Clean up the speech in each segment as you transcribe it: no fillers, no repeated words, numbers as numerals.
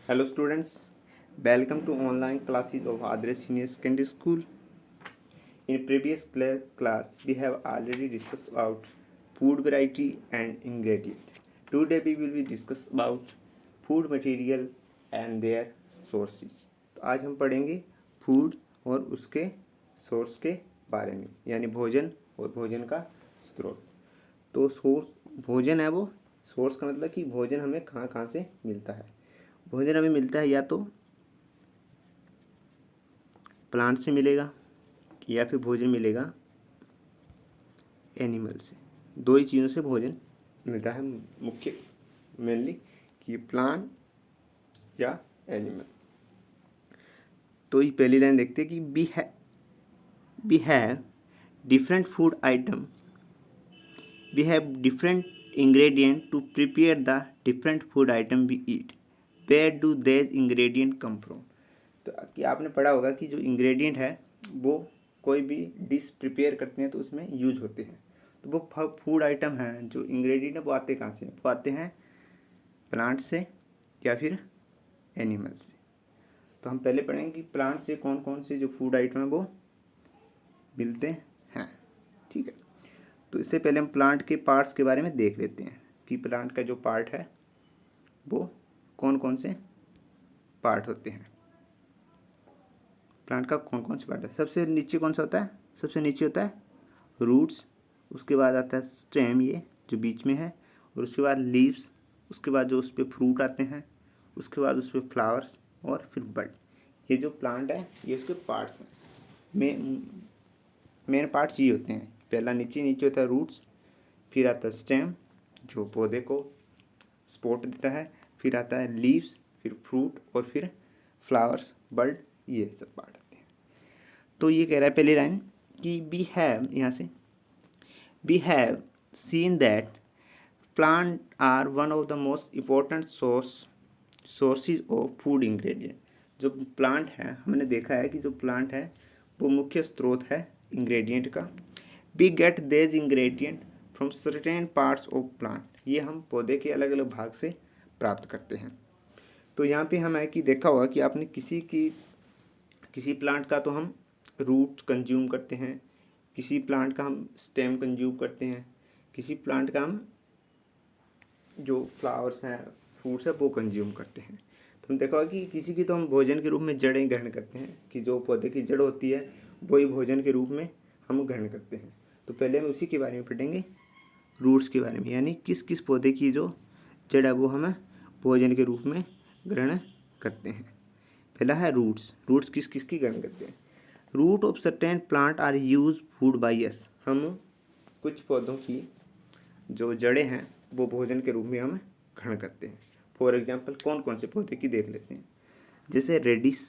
Hello students, welcome to online classes of Address Senior Secondary School. In previous class, we have already discussed about food variety and ingredient. Today we will be discuss about food material and their sources. तो आज हम पढ़ेंगे food और उसके source के बारे में, यानी भोजन और भोजन का स्रोत। तो सोर्स भोजन है वो, सोर्स का मतलब कि भोजन हमें कहाँ कहाँ से मिलता है। भोजन हमें मिलता है या तो प्लांट से मिलेगा या फिर भोजन मिलेगा एनिमल से। दो ही चीज़ों से भोजन मिलता है मुख्य, मेनली कि प्लांट या एनिमल। तो ये पहली लाइन देखते हैं कि we have different food item, we have different ingredient to prepare the different food item we eat, where do these ingredient come from. तो कि आपने पढ़ा होगा कि जो इंग्रेडिएंट है वो कोई भी डिश प्रिपेयर करते हैं तो उसमें यूज होते हैं। तो वो फूड आइटम हैं, जो इंग्रेडिएंट है वो आते कहाँ से? वो आते हैं प्लांट से या फिर एनिमल से। तो हम पहले पढ़ेंगे कि प्लांट से कौन कौन से जो फूड आइटम है वो मिलते हैं। ठीक है, तो इससे पहले हम प्लांट के पार्ट्स के बारे में देख लेते हैं कि प्लांट का जो पार्ट है वो कौन कौन से पार्ट होते हैं। प्लांट का कौन कौन से पार्ट है? सबसे नीचे कौन सा होता है? सबसे नीचे होता है रूट्स, उसके बाद आता है स्टेम, ये जो बीच में है, और उसके बाद लीव्स, उसके बाद जो उस पर फ्रूट आते हैं, उसके बाद उस पर फ्लावर्स और फिर बड। ये जो प्लांट है ये उसके पार्ट्स हैं। मेन पार्ट्स ये होते हैं। पहला नीचे नीचे होता है रूट्स, फिर आता है स्टेम जो पौधे को सपोर्ट देता है, फिर आता है लीव्स, फिर फ्रूट और फिर फ्लावर्स, बर्ड, ये सब पार्ट आते हैं। तो ये कह रहा है पहली लाइन कि वी हैव, यहाँ से we have seen that plant are one of the most important sources of food ingredient. जो प्लांट है, हमने देखा है कि जो प्लांट है वो मुख्य स्रोत है इंग्रेडिएंट का। वी गेट देज ingredient from certain parts of plant, ये हम पौधे के अलग अलग भाग से प्राप्त करते हैं। तो यहाँ पे हम है कि देखा होगा कि आपने किसी प्लांट का तो हम रूट कंज्यूम करते हैं, किसी प्लांट का हम स्टेम कंज्यूम करते हैं, किसी प्लांट का हम जो फ्लावर्स हैं, फ्रूट्स है वो कंज्यूम करते हैं। तो हम देखा होगा कि किसी की तो हम भोजन के रूप में जड़ें ग्रहण करते हैं, कि जो पौधे की जड़ होती है वही भोजन के रूप में हम ग्रहण करते हैं। तो पहले हम उसी के बारे में पढ़ेंगे, रूट्स के बारे में, यानी किस किस पौधे की जो जड़ है वो हम भोजन के रूप में ग्रहण करते हैं। पहला है रूट्स। रूट्स किस किस की ग्रहण करते हैं? Root of certain plant are use food by us, हम कुछ पौधों की जो जड़ें हैं वो भोजन के रूप में हम ग्रहण करते हैं। फॉर एग्जाम्पल कौन कौन से पौधे की देख लेते हैं, जैसे radish,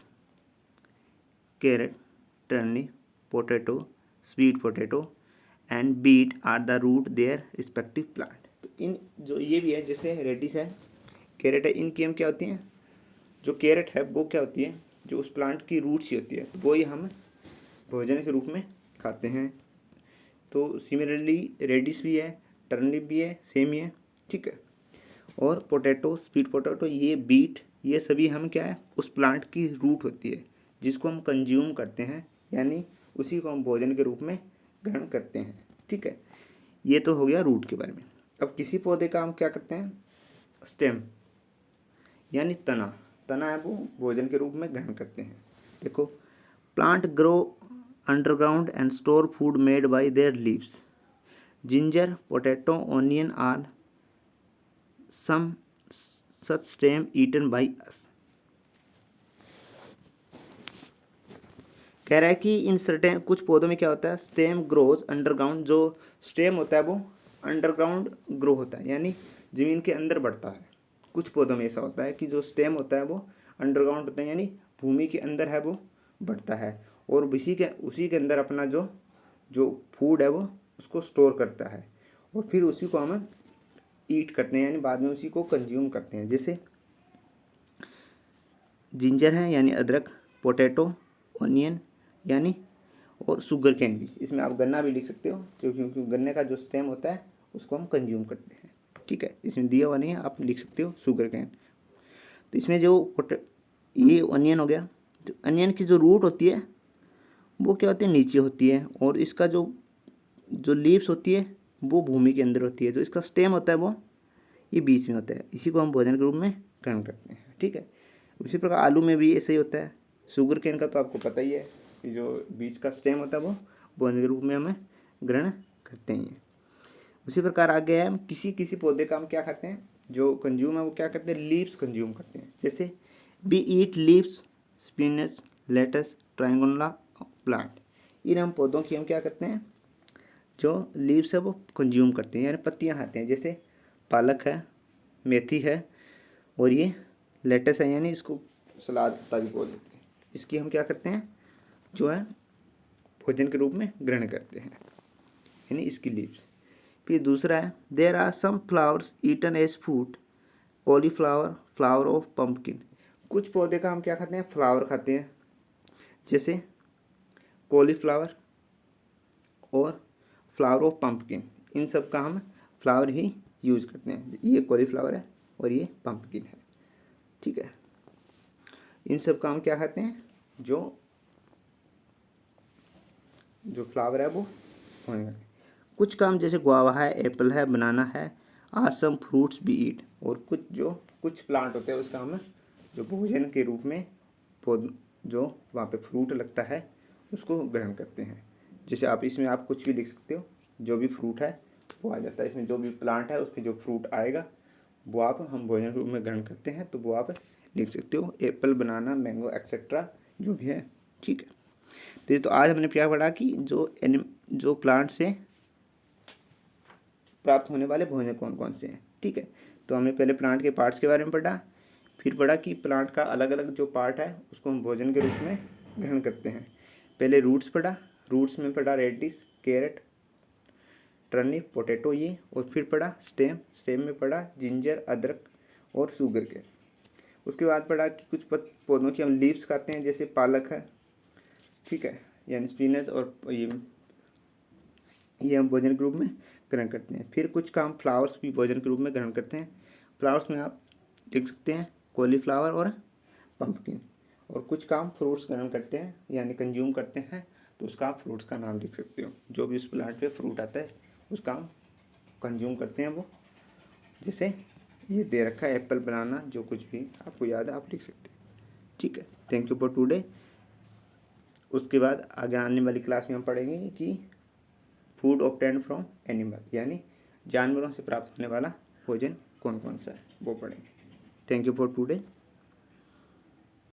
carrot, turnip, potato, sweet potato and beet are the root their respective plant. तो इन जो ये भी है, जैसे रेडिस है, कैरेट है, इनकी हम क्या होती हैं, जो कैरेट है वो क्या होती है, जो उस प्लांट की रूट्स ही होती है, तो वही हम भोजन के रूप में खाते हैं। तो सिमिलरली रेडिस भी है, टर्निप भी है, सेम ही है। ठीक है, और पोटैटो, स्वीट पोटैटो, ये बीट, ये सभी हम क्या है, उस प्लांट की रूट होती है जिसको हम कंज्यूम करते हैं, यानी उसी को हम भोजन के रूप में ग्रहण करते हैं। ठीक है, ये तो हो गया रूट के बारे में। अब किसी पौधे का हम क्या करते हैं, स्टेम यानी तना, तना है वो भोजन के रूप में ग्रहण करते हैं। देखो, plant grow underground and store food made by their leaves, ginger, potato, onion are some such stem eaten by us. कह रहा है कि इन सर्टेन कुछ पौधों में क्या होता है, स्टेम ग्रोज अंडरग्राउंड, जो स्टेम होता है वो अंडरग्राउंड ग्रो होता है, यानी ज़मीन के अंदर बढ़ता है। कुछ पौधों में ऐसा होता है कि जो स्टेम होता है वो अंडरग्राउंड होता है, यानी भूमि के अंदर है वो बढ़ता है, और उसी के अंदर अपना जो जो फूड है वो उसको स्टोर करता है, और फिर उसी को हम ईट करते हैं, यानी बाद में उसी को कंज्यूम करते हैं। जैसे जिंजर है यानी अदरक, पोटैटो, ऑनियन यानी, और शुगर कैन भी, इसमें आप गन्ना भी लिख सकते हो, क्योंकि गन्ने का जो स्टेम होता है उसको हम कंज्यूम करते हैं। ठीक है, इसमें दिया हुआ नहीं है, आप लिख सकते हो शुगर कैन। तो इसमें ये अनियन हो गया, तो अनियन की जो रूट होती है वो क्या होती है, नीचे होती है, और इसका जो जो लीव्स होती है वो भूमि के अंदर होती है, जो इसका स्टेम होता है वो ये बीच में होता है। इसी को हम भोजन के रूप में ग्रहण करते हैं। ठीक है, उसी प्रकार आलू में भी ऐसे ही होता है। शुगर केन का तो आपको पता ही है कि जो बीच का स्टेम होता है वो भोजन के रूप में हमें ग्रहण करते हैं। उसी प्रकार आगे है, हम किसी किसी पौधे का हम क्या खाते हैं, जो कंज्यूम है वो क्या करते हैं, लीव्स कंज्यूम करते हैं। जैसे बी ईट लीव्स, स्पिनच, लेटस, ट्राइंगोला प्लांट। इन हम पौधों की हम क्या करते हैं, जो लीव्स है वो कंज्यूम करते हैं, यानी पत्तियां खाते हैं। जैसे पालक है, मेथी है, और ये लेटस है, यानी इसको सलाद पत्ता भी बोल देते हैं। इसकी हम क्या करते हैं, जो है भोजन के रूप में ग्रहण करते हैं, यानी इसकी लीव्स। फिर दूसरा है, there are some flowers eaten as food, cauliflower, flower of pumpkin. कुछ पौधे का हम क्या खाते हैं, फ्लावर खाते हैं, जैसे कॉलीफ्लावर और फ्लावर ऑफ पम्पकिन। इन सब का हम फ्लावर ही यूज करते हैं। ये कॉलीफ्लावर है और ये पम्पकिन है। ठीक है, इन सब का हम क्या खाते हैं, जो जो फ्लावर है वो होंगे। कुछ काम जैसे गुआवा है, एप्पल है, बनाना है, आर सम फ्रूट्स बी ईट। और कुछ प्लांट होते हैं उसका हम जो भोजन के रूप में पौध जो वहाँ पे फ्रूट लगता है उसको ग्रहण करते हैं। जैसे आप इसमें आप कुछ भी लिख सकते हो, जो भी फ्रूट है वो आ जाता है इसमें, जो भी प्लांट है उसके जो फ्रूट आएगा वो आप हम भोजन के रूप में ग्रहण करते हैं, तो वो आप लिख सकते हो, एप्पल, बनाना, मैंगो एक्सेट्रा जो भी है। ठीक है, तो आज हमने क्या पढ़ा कि जो प्लांट से प्राप्त होने वाले भोजन कौन कौन से हैं। ठीक है, तो हमने पहले प्लांट के पार्ट्स के बारे में पढ़ा, फिर पढ़ा कि प्लांट का अलग अलग जो पार्ट है उसको हम भोजन के रूप में ग्रहण करते हैं। पहले रूट्स पढ़ा, रूट्स में पढ़ा रेडिस, कैरेट, टर्निप, पोटैटो ये, और फिर पढ़ा स्टेम, स्टेम में पढ़ा जिंजर, अदरक और शुगर के। उसके बाद पढ़ा कि कुछ पौधों की हम लीव्स खाते हैं, जैसे पालक है, ठीक है, यानी स्पिनच, और ये हम भोजन के रूप में ग्रहण करते हैं। फिर कुछ काम फ्लावर्स भी भोजन के रूप में ग्रहण करते हैं। फ्लावर्स में आप लिख सकते हैं कॉलीफ्लावर और पंपकिन। और कुछ काम फ्रूट्स ग्रहण करते हैं यानी कंज्यूम करते हैं, तो उसका आप फ्रूट्स का नाम लिख सकते हो। जो भी उस प्लांट पे फ्रूट आता है उसका हम कंज्यूम करते हैं वो, जैसे ये दे रखा है एप्पल, बनाना, जो कुछ भी आपको याद है आप लिख सकते हैं। ठीक है, थैंक यू फॉर टुडे। उसके बाद आगे आने वाली क्लास में हम पढ़ेंगे कि फूड ऑब्टेन्ड फ्रॉम एनिमल, यानी जानवरों से प्राप्त होने वाला भोजन कौन कौन सा है वो पढ़ेंगे। Thank you for today.